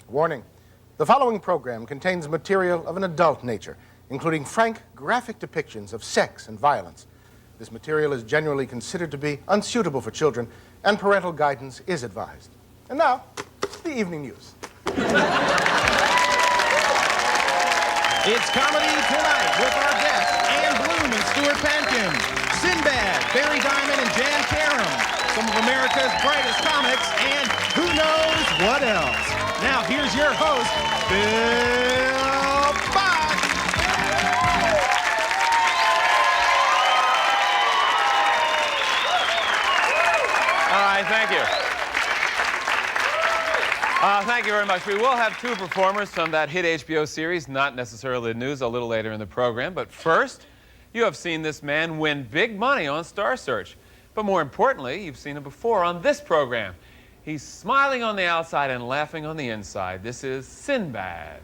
Warning. The following program contains material of an adult nature, including frank, graphic depictions of sex and violence. This material is generally considered to be unsuitable for children, and parental guidance is advised. And now, the evening news. It's Comedy Tonight with our guests, Ann Bloom and Stuart Pankin, Sinbad, Barry Diamond, and Jann Karam, some of America's brightest comics, and who knows what else. Now, here's your host, BillBoggs. All right, thank you. Thank you very much. We will have two performers from that hit HBO series, not necessarily the news, a little later in the program. But first, you have seen this man win big money on Star Search. But more importantly, you've seen him before on this program. He's smiling on the outside and laughing on the inside. This is Sinbad.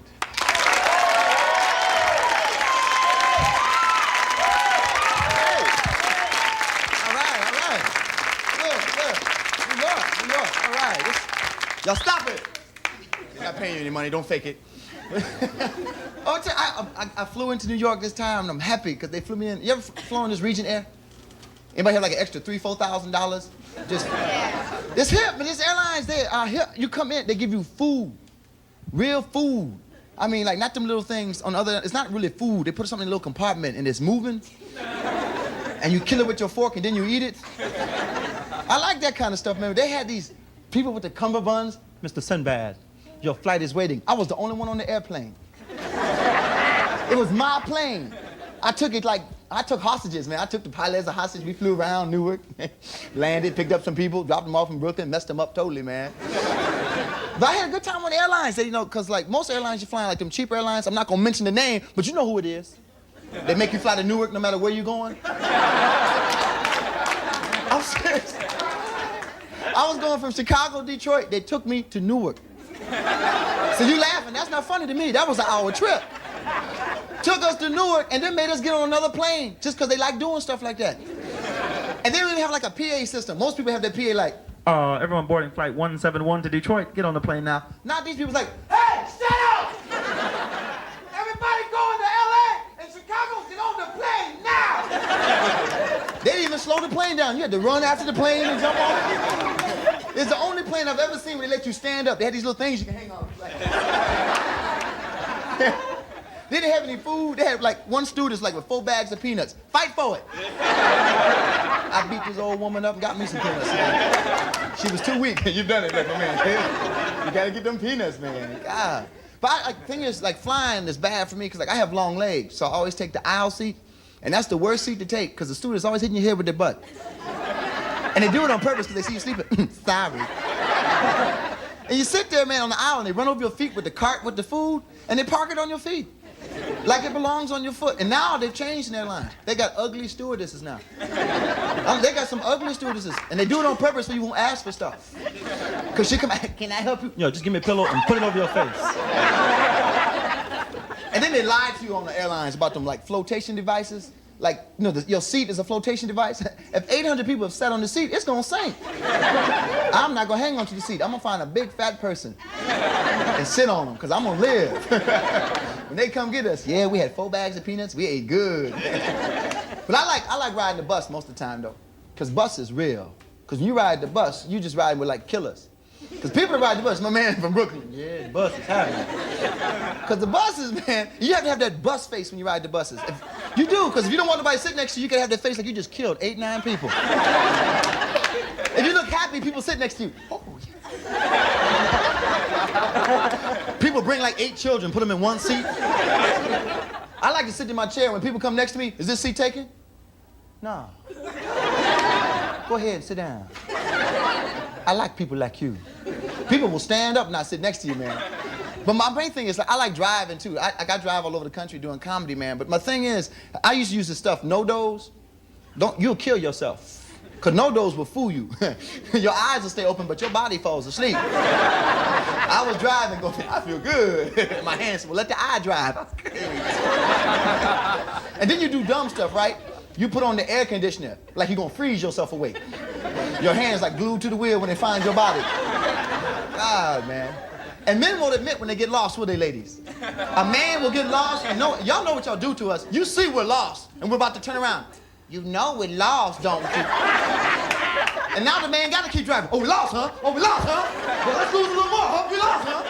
Y'all stop it! They're not paying you any money, don't fake it. I flew into New York this time and I'm happy because they flew me in. You ever flown this Region Air? Anybody have like an extra $3,000, $4,000? Just, it's hip, but this airlines, they are hip. You come in, they give you food, real food. I mean, like not them little things on the other, it's not really food. They put something in a little compartment and it's moving. And you kill it with your fork and then you eat it. I like that kind of stuff, man. They had these people with the cummerbunds. Mr. Sinbad, your flight is waiting. I was the only one on the airplane. It was my plane. I took hostages, man. I took the pilot as a hostage. We flew around Newark, landed, picked up some people, dropped them off in Brooklyn, messed them up totally, man. But I had a good time on the airlines, you know, because like most airlines you're flying, like them cheap airlines, I'm not gonna mention the name, but you know who it is. They make you fly to Newark no matter where you're going. I'm serious. I was going from Chicago, Detroit. They took me to Newark. So you laughing? That's not funny to me. That was an hour trip. Took us to Newark and then made us get on another plane just because they like doing stuff like that. And they don't even have like a PA system. Most people have their PA like, everyone boarding flight 171 to Detroit. Get on the plane now. Not these people's like, hey, shut up! Everybody going to LA and Chicago, get on the plane now! They didn't even slow the plane down. You had to run after the plane and jump on it. It's the only plane I've ever seen where they let you stand up. They had these little things you can hang on. They didn't have any food. They had like one stewardess like with 4 bags of peanuts. Fight for it. I beat this old woman up and got me some peanuts. Man. She was too weak. You've done it, like, my man. You gotta get them peanuts, man. God. But the thing is, like flying is bad for me because like I have long legs, so I always take the aisle seat. And that's the worst seat to take because the stewardess always hitting your head with their butt. And they do it on purpose because they see you sleeping. Sorry. And you sit there, man, on the aisle and they run over your feet with the cart with the food and they park it on your feet. Like it belongs on your foot. And now they've changed in their line. They got ugly stewardesses now. They got some ugly stewardesses. And they do it on purpose so you won't ask for stuff. Because she come, can I help you? Yo, just give me a pillow and put it over your face. And then they lie to you on the airlines about them like flotation devices. Like, you know, your seat is a flotation device. If 800 people have sat on the seat, it's gonna sink. I'm not gonna hang on to the seat. I'm gonna find a big fat person and sit on them, because I'm gonna live. When they come get us, yeah, we had 4 bags of peanuts, we ate good. But I like riding the bus most of the time, though, because bus is real. Because when you ride the bus, you just ride with, like, killers. Because people that ride the bus, my man from Brooklyn, yeah, the bus is happening. Because the buses, man, you have to have that bus face when you ride the buses. You do, because if you don't want nobody sitting next to you, you can have that face like you just killed 8, 9 people. If you look happy, people sit next to you. Oh, yeah. People bring like 8 children, put them in one seat. I like to sit in my chair when people come next to me. Is this seat taken? No. Go ahead, sit down. I like people like you. People will stand up and not sit next to you, man. But my main thing is, like, I like driving, too. I drive all over the country doing comedy, man. But my thing is, I used to use this stuff, no-dos. You'll kill yourself. Because no-dos will fool you. Your eyes will stay open, but your body falls asleep. I was driving going, I feel good. My hands said, well, let the eye drive. And then you do dumb stuff, right? You put on the air conditioner, like you're going to freeze yourself awake. Your hands like glued to the wheel when they find your body. God, man. And men won't admit when they get lost, will they, ladies? A man will get lost, and y'all know what y'all do to us. You see we're lost, and we're about to turn around. You know we're lost, don't you? And now the man got to keep driving. Oh, we lost, huh? Oh, we lost, huh? Well, let's lose a little more, huh? We lost, huh?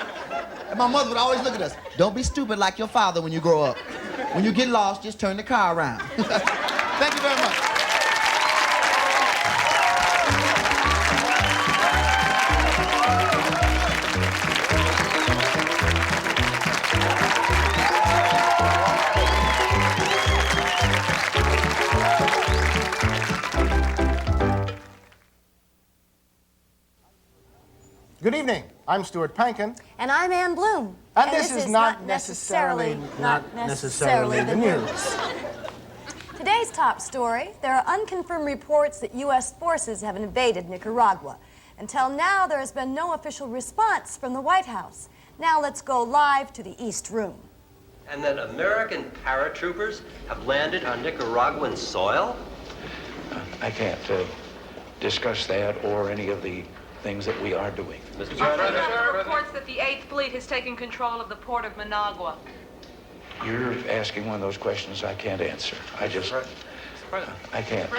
And my mother would always look at us. Don't be stupid like your father when you grow up. When you get lost, just turn the car around. Thank you very much. Good evening. I'm Stuart Pankin. And I'm Ann Bloom. And this is not necessarily the news. Today's top story, there are unconfirmed reports that U.S. forces have invaded Nicaragua. Until now, there has been no official response from the White House. Now let's go live to the East Room. And then American paratroopers have landed on Nicaraguan soil? I can't discuss that or any of the things that we are doing. Mr. There President? are reports that the 8th Fleet has taken control of the port of Managua. You're asking one of those questions I can't answer. I just, I can't.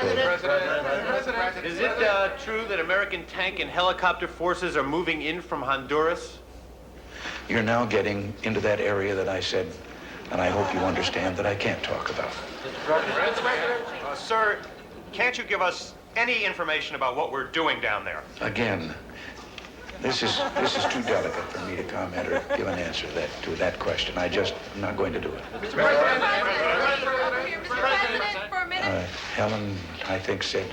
Is it true that American tank and helicopter forces are moving in from Honduras? You're now getting into that area that I said, and I hope you understand that I can't talk about. Sir, can't you give us any information about what we're doing down there? Again, this is too delicate for me to comment or give an answer to that question. I'm not going to do it. Mr. President, for a minute. Helen, I think, said.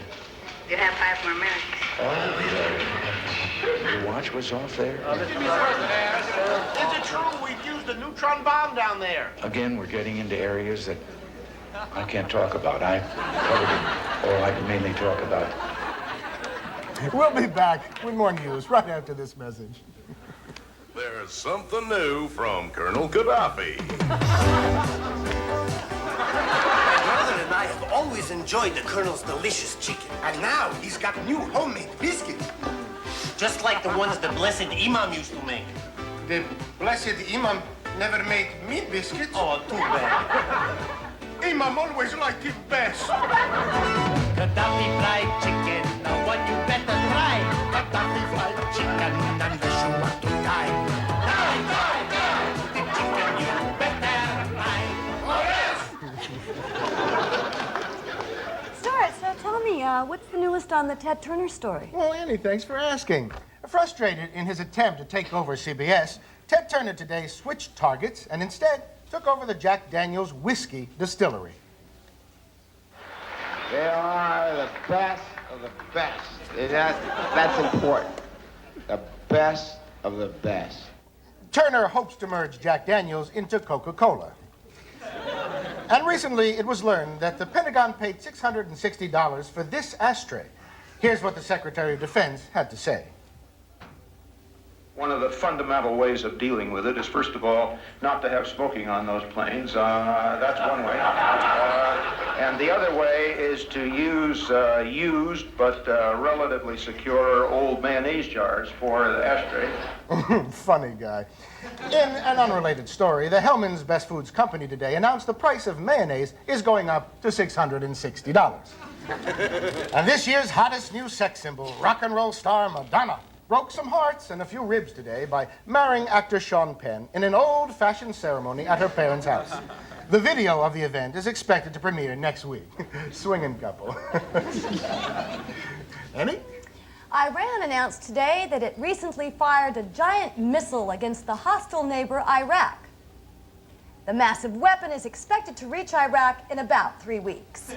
You have 5 more minutes. Oh, your watch was off there? Is it true we've used a neutron bomb down there? Again, we're getting into areas that I can't talk about. I can mainly talk about. We'll be back with more news right after this message. There's something new from Colonel Gaddafi. Brother and I have always enjoyed the Colonel's delicious chicken. And now he's got new homemade biscuits. Just like the ones the blessed Imam used to make. The blessed Imam never made me biscuits. Oh, too bad. Imam always liked it best. Gaddafi fried chicken, now what you better try. Gaddafi fried chicken, unless you want to die. Die! The chicken you better buy. Oh, yes! Stuart, so tell me, what's the newest on the Ted Turner story? Well, Annie, thanks for asking. Frustrated in his attempt to take over CBS, Ted Turner today switched targets and instead took over the Jack Daniel's whiskey distillery. They are the best of the best. That's important. The best of the best. Turner hopes to merge Jack Daniel's into Coca-Cola. And recently, it was learned that the Pentagon paid $660 for this ashtray. Here's what the Secretary of Defense had to say. One of the fundamental ways of dealing with it is, first of all, not to have smoking on those planes. That's one way. And the other way is to use used but relatively secure old mayonnaise jars for the ashtray. Funny guy. In an unrelated story, the Hellman's Best Foods Company today announced the price of mayonnaise is going up to $660. And this year's hottest new sex symbol, rock and roll star Madonna, broke some hearts and a few ribs today by marrying actor Sean Penn in an old-fashioned ceremony at her parents' house. The video of the event is expected to premiere next week. Swinging couple. Annie? Iran announced today that it recently fired a giant missile against the hostile neighbor Iraq. The massive weapon is expected to reach Iraq in about 3 weeks.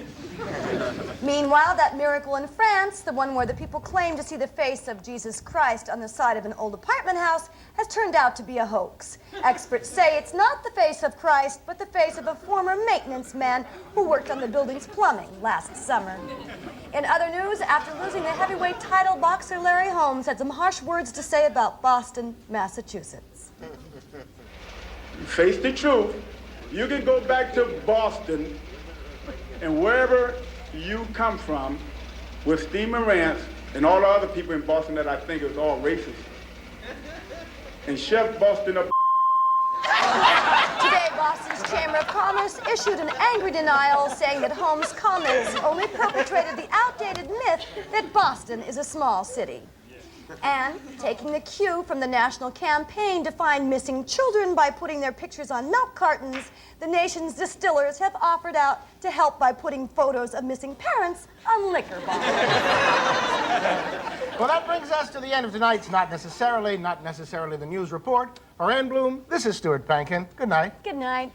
Meanwhile, that miracle in France, the one where the people claim to see the face of Jesus Christ on the side of an old apartment house, has turned out to be a hoax. Experts say it's not the face of Christ, but the face of a former maintenance man who worked on the building's plumbing last summer. In other news, after losing the heavyweight title, boxer Larry Holmes had some harsh words to say about Boston, Massachusetts. Face the truth. You can go back to Boston and wherever you come from with Steve Morantz and all the other people in Boston that I think is all racist. and Chef Boston up. Today, Boston's Chamber of Commerce issued an angry denial saying that Holmes' comments only perpetrated the outdated myth that Boston is a small city. And, taking the cue from the national campaign to find missing children by putting their pictures on milk cartons, the nation's distillers have offered out to help by putting photos of missing parents on liquor bottles. Well, that brings us to the end of tonight's Not Necessarily the News Report. For Ann Bloom, this is Stuart Pankin. Good night. Good night.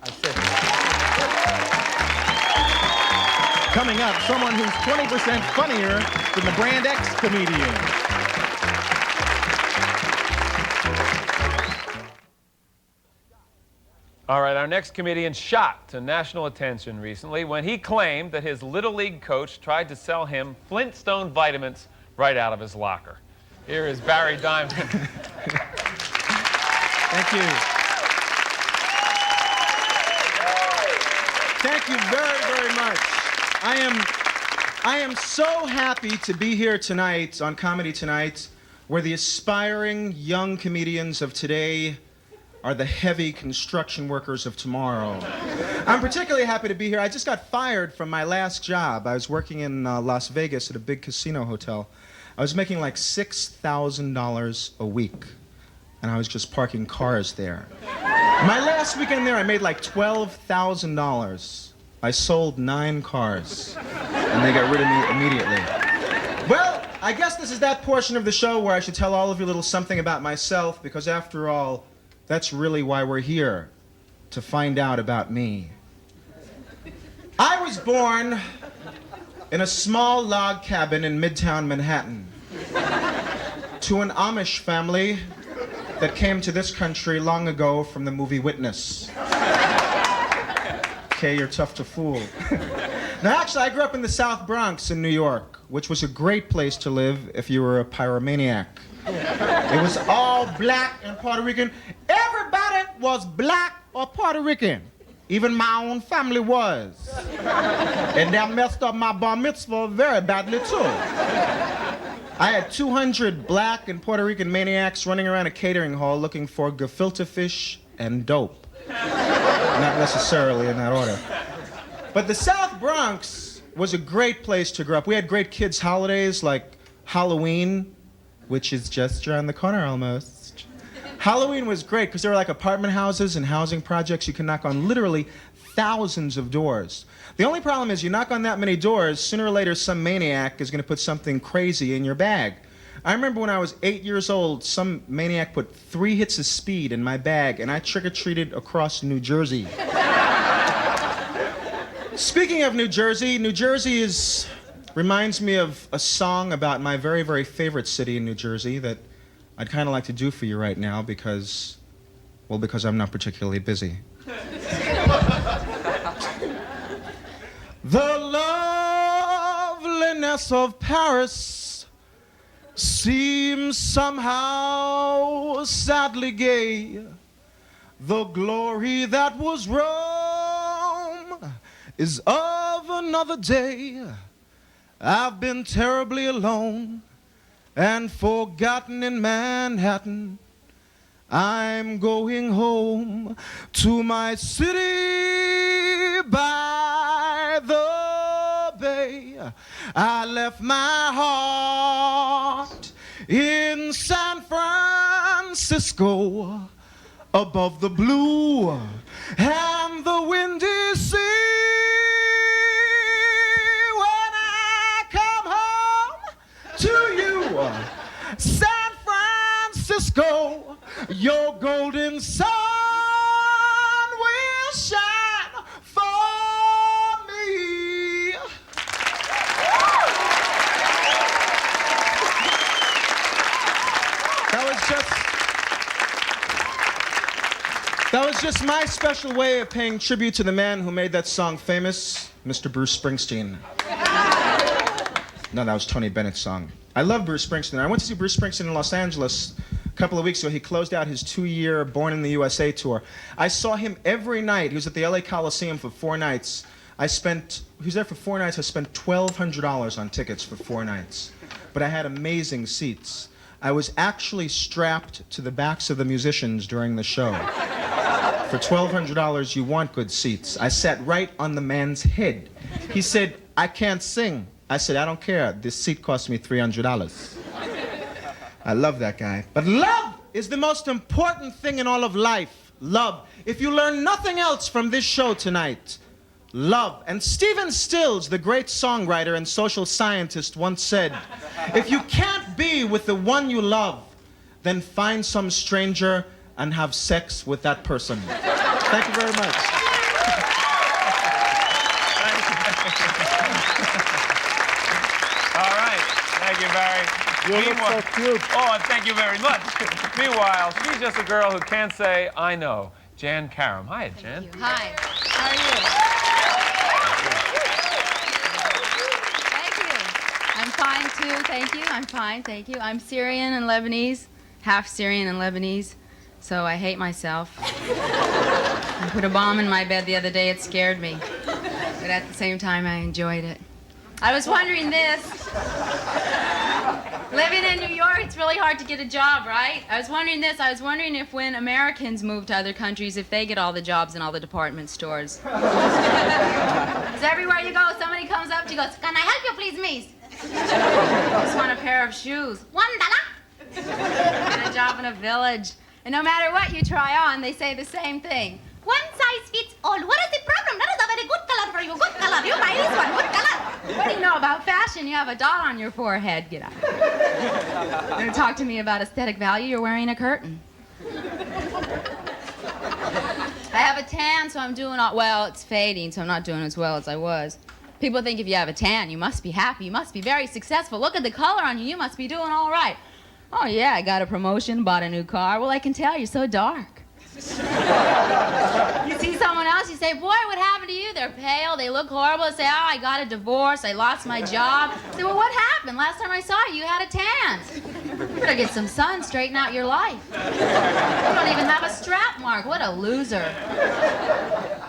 Coming up, someone who's 20% funnier than the Brand X comedian. All right, our next comedian shot to national attention recently when he claimed that his Little League coach tried to sell him Flintstone vitamins right out of his locker. Here is Barry Diamond. Thank you. Thank you very, very much. I am so happy to be here tonight on Comedy Tonight, where the aspiring young comedians of today are the heavy construction workers of tomorrow. I'm particularly happy to be here. I just got fired from my last job. I was working in Las Vegas at a big casino hotel. I was making like $6,000 a week, and I was just parking cars there. My last weekend there, I made like $12,000. I sold 9 cars, and they got rid of me immediately. Well, I guess this is that portion of the show where I should tell all of you a little something about myself, because after all, that's really why we're here, to find out about me. I was born in a small log cabin in Midtown Manhattan to an Amish family that came to this country long ago from the movie Witness. Okay, you're tough to fool. Now, actually, I grew up in the South Bronx in New York, which was a great place to live if you were a pyromaniac. It was all black and Puerto Rican. Everybody was black or Puerto Rican. Even my own family was. And that messed up my bar mitzvah very badly, too. I had 200 black and Puerto Rican maniacs running around a catering hall looking for gefilte fish and dope. Not necessarily in that order. But the South Bronx was a great place to grow up. We had great kids' holidays like Halloween, which is just around the corner almost. Halloween was great because there were like apartment houses and housing projects. You can knock on literally thousands of doors. The only problem is you knock on that many doors, sooner or later some maniac is going to put something crazy in your bag. I remember when I was 8 years old, some maniac put 3 hits of speed in my bag, and I trick-or-treated across New Jersey. Speaking of New Jersey reminds me of a song about my very, very favorite city in New Jersey that I'd kind of like to do for you right now because I'm not particularly busy. The loveliness of Paris seems somehow sadly gay. The glory that was Rome is of another day. I've been terribly alone and forgotten in Manhattan. I'm going home to my city by the bay. I left my heart in San Francisco above the blue and the windy sea. When I come home to you, San Francisco, your golden sun will shine for me. That was just my special way of paying tribute to the man who made that song famous, Mr. Bruce Springsteen. No, that was Tony Bennett's song. I love Bruce Springsteen. I went to see Bruce Springsteen in Los Angeles a couple of weeks ago. He closed out his 2-year Born in the USA tour. I saw him every night. He was at the LA Coliseum for 4 nights. He was there for 4 nights. I spent $1,200 on tickets for 4 nights. But I had amazing seats. I was actually strapped to the backs of the musicians during the show. For $1,200, you want good seats. I sat right on the man's head. He said, I can't sing. I said, I don't care. This seat cost me $300. I love that guy. But love is the most important thing in all of life. Love. If you learn nothing else from this show tonight, love. And Stephen Stills, the great songwriter and social scientist, once said, if you can't be with the one you love, then find some stranger and have sex with that person. Thank you very much. All right. Thank you, Barry. You look so cute. Oh, and thank you very much. Meanwhile, she's just a girl who can't say, I know. Jann Karam. Hi, Jann. Hi. How are you? Thank you. I'm fine, too. Thank you. I'm fine. Thank you. I'm Syrian and Lebanese, half Syrian and Lebanese, so I hate myself. I put a bomb in my bed the other day. It scared me. But at the same time, I enjoyed it. I was wondering this. Living in New York, it's really hard to get a job, right? I was wondering this. I was wondering if when Americans move to other countries, if they get all the jobs in all the department stores. Because everywhere you go, somebody comes up to you and goes, can I help you, please, miss? I just want a pair of shoes. $1. Get a job in a village. And no matter what you try on, they say the same thing. One size fits all. What is the problem? That is a very good color for you. Good color. You buy this one. Good color. What do you know about fashion? You have a dot on your forehead. Get out. Don't talk to me about aesthetic value. You're wearing a curtain. I have a tan, so I'm doing all... Well, it's fading, so I'm not doing as well as I was. People think if you have a tan, you must be happy. You must be very successful. Look at the color on you. You must be doing all right. Oh, yeah, I got a promotion, bought a new car. Well, I can tell you're so dark. You see someone else, you say, boy, what happened to you? They're pale, they look horrible. They say, oh, I got a divorce, I lost my job. I say, well, what happened? Last time I saw you, you had a tan. You better get some sun, straighten out your life. You don't even have a strap mark. What a loser.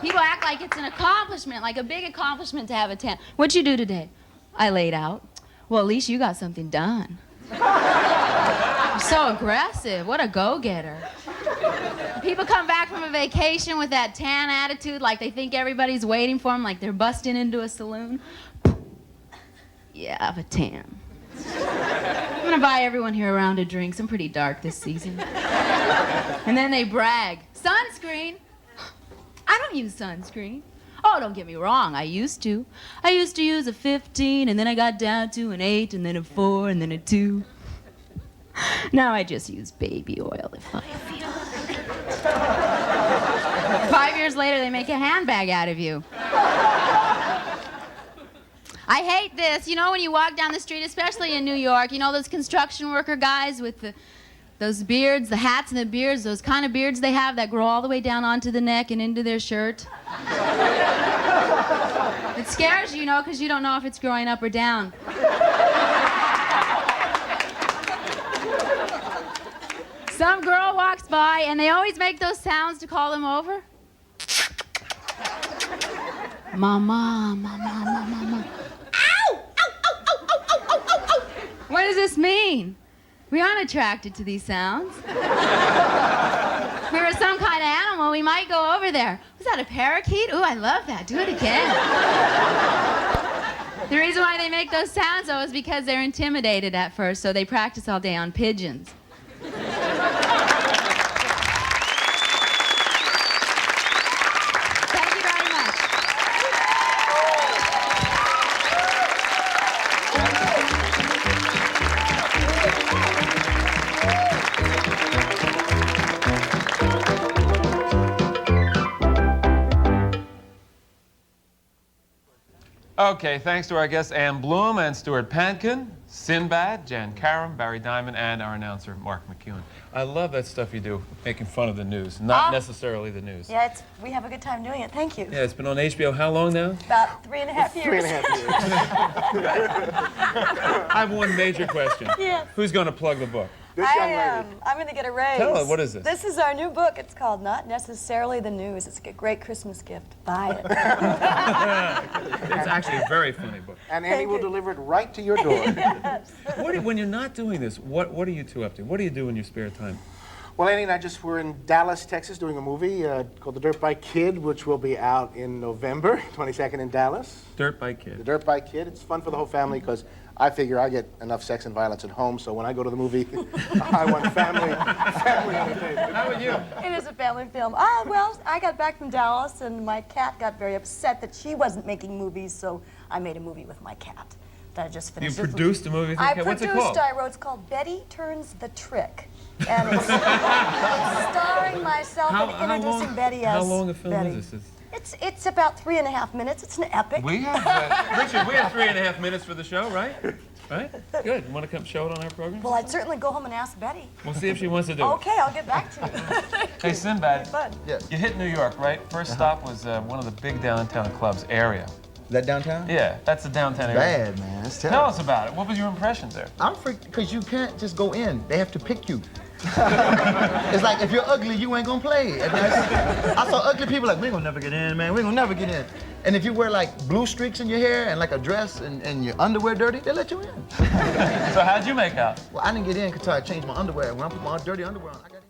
People act like it's an accomplishment, like a big accomplishment to have a tan. What'd you do today? I laid out. Well, at least you got something done. You're so aggressive. What a go-getter. People come back from a vacation with that tan attitude, like they think everybody's waiting for them, like they're busting into a saloon. Yeah, I have a tan. I'm gonna buy everyone here a round of drinks. I'm pretty dark this season. And then they brag. Sunscreen? I don't use sunscreen. Oh, don't get me wrong, I used to. I used to use a 15, and then I got down to an 8, and then a 4, and then a 2. Now I just use baby oil if I feel like it. 5 years later, they make a handbag out of you. I hate this. You know, when you walk down the street, especially in New York, you know those construction worker guys with those beards, the hats and the beards, those kind of beards they have that grow all the way down onto the neck and into their shirt? It scares you, you know, because you don't know if it's growing up or down. Some girl walks by, and they always make those sounds to call them over. Mama, mama, mama, mama. Ow! Ow, ow, ow, ow, ow, ow, ow, ow. What does this mean? We aren't attracted to these sounds. If we were some kind of animal, we might go over there. Was that a parakeet? Ooh, I love that. Do it again. The reason why they make those sounds, though, is because they're intimidated at first, so they practice all day on pigeons. Okay, thanks to our guests Ann Bloom and Stuart Pankin, Sinbad, Jann Karam, Barry Diamond, and our announcer, Mark McEwen. I love that stuff you do, making fun of the news, not necessarily the news. Yeah, we have a good time doing it. Thank you. Yeah, it's been on HBO how long now? About 3.5 years. 3.5 years. I have one major question. Yeah. Who's going to plug the book? This I young lady. am. I'm going to get a raise. Tell us, what is this? This is our new book. It's called Not Necessarily the News. It's a great Christmas gift. Buy it. It's actually a very funny book. And Annie will deliver it right to your door. Yes. When you're not doing this, what are you two up to? What do you do in your spare time? Well, Annie and I just were in Dallas, Texas, doing a movie called The Dirt Bike Kid, which will be out in November 22nd in Dallas. Dirt Bike Kid. The Dirt Bike Kid. It's fun for the whole family because I figure I get enough sex and violence at home, so when I go to the movie, I want family entertainment. How about you? It is a family film. Well, I got back from Dallas, and my cat got very upset that she wasn't making movies, so I made a movie with my cat that I just finished. You produced a movie with your cat? What's it called? I wrote, it's called Betty Turns the Trick. And it's starring myself and introducing Betty as How long a film Betty. is this? It's about 3.5 minutes. It's an epic. We have, Richard, we have 3.5 minutes for the show, right? Right? Good. You want to come show it on our program? Well, I'd certainly go home and ask Betty. We'll see if she wants to do it. Okay, I'll get back to you. Hey, Sinbad, Yes. you hit New York, right? First stop was one of the big downtown clubs area. Is that downtown? Yeah, that's the downtown area. Bad, man. It's Tell terrible. us about it. What was your impression there? I'm freaked because you can't just go in. They have to pick you. It's like, if you're ugly, you ain't gonna play. And I saw ugly people like, we ain't gonna never get in, man. We ain't gonna never get in. And if you wear like blue streaks in your hair and like a dress and your underwear dirty, they let you in. So how'd you make out? Well, I didn't get in until I changed my underwear. When I put my dirty underwear on, I got in.